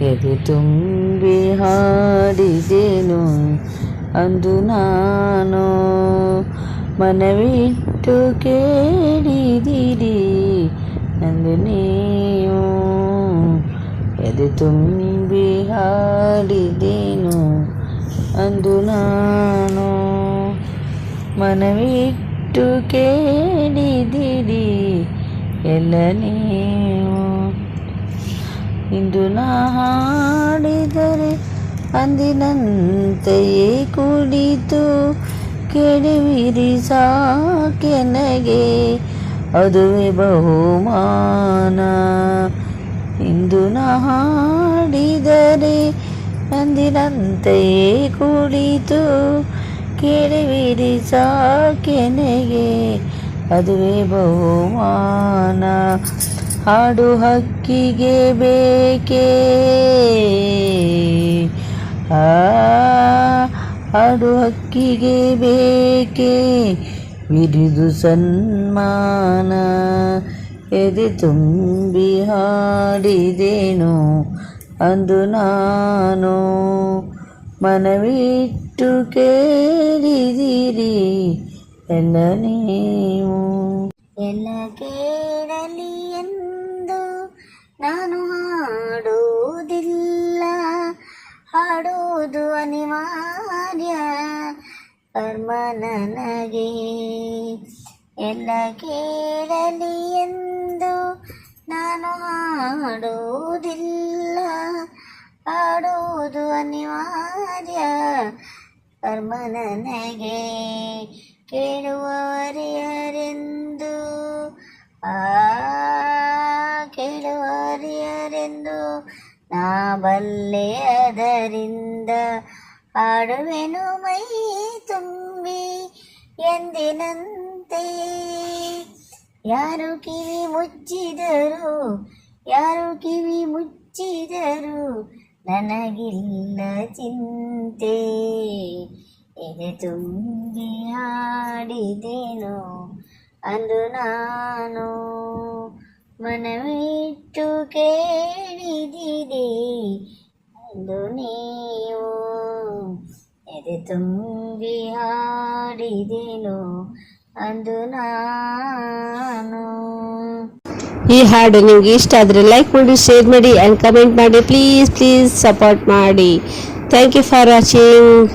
ಎದೆ ತುಂಬಿ ಹಾಡಿದೆನು ಅಂದು ನಾನು, ಮನವಿಟ್ಟು ಕೇಳಿದಿರಿ ಅಂದು ನೀವು. ಎದೆ ತುಂಬಿ ಹಾಡಿದೆನು ಅಂದು ನಾನು, ಮನವಿಟ್ಟು ಕೇಳಿದಿರಿ ಎಲ್ಲ ನೀವು. ಇಂದು ನಾ ಹಾಡಿದರೆ ಅಂದಿನಂತೆಯೇ ಕುಳಿತು ಕೆಡವಿರಿ ಸಾಕೆನಗೆ, ಅದುವೇ ಬಹುಮಾನ. ಇಂದು ನಾ ಹಾಡಿದರೆ ಅಂದಿನಂತೆಯೇ ಕುಳಿತು ಕೆಡವಿರಿ ಸಾಕೆನಗೆ, ಅದುವೇ ಬಹುಮಾನ. ಹಾಡು ಹಕ್ಕಿಗೆ ಬೇಕೇ, ಹಾಡು ಹಕ್ಕಿಗೆ ಬೇಕೇ ಬಿರುದು ಸನ್ಮಾನ. ಎದೆ ತುಂಬಿ ಹಾಡಿದೆನು ಅಂದು ನಾನು, ಮನವಿಟ್ಟು ಕೇಳಿದಿರಿ ಎಲ್ಲ ನೀವು. ಎಲ್ಲ ಕೇಳಲಿ ಎಂದು ನಾನು ಹಾಡುವುದಿಲ್ಲ, ಹಾಡುವುದು ಅನಿವಾರ್ಯ ಕರ್ಮ ನನಗೆ. ಎಲ್ಲ ಕೇಳಲಿ ಎಂದು ನಾನು ಹಾಡುವುದಿಲ್ಲ, ಹಾಡುವುದು ಅನಿವಾರ್ಯ ಕರ್ಮ ನನಗೆ. ಕೇಳುವವರಿಯರೆಂದು ಕೇಳುವವರಿಯರೆಂದು ನಾ ಬಲ್ಲೆ, ಅದರಿಂದ ಹಾಡುವೆನು ಮೈ ತುಂಬಿ ಎಂದಿನಂತೆ. ಯಾರು ಕಿವಿ ಮುಚ್ಚಿದರು, ಯಾರು ಕಿವಿ ಮುಚ್ಚಿದರು ನನಗಿಲ್ಲ ಚಿಂತೆ. ಎದೆ ತುಂಬಿ ಹಾಡಿದೆನು ಅಂದು ನಾನು, ಮನವಿಟ್ಟು ಕೇಳಿದಿರಿ ಅಂದು ನೀವು. ಎದೆ ತುಂಬಿ ಹಾಡಿದೆನು ಅಂದು ನಾನು. ಈ ಹಾಡು ನಿಮ್ಗೆ ಇಷ್ಟ ಆದರೆ ಲೈಕ್ ಮಾಡಿ, ಶೇರ್ ಮಾಡಿ ಆ್ಯಂಡ್ ಕಮೆಂಟ್ ಮಾಡಿ. ಪ್ಲೀಸ್ ಸಪೋರ್ಟ್ ಮಾಡಿ. Thank you for watching.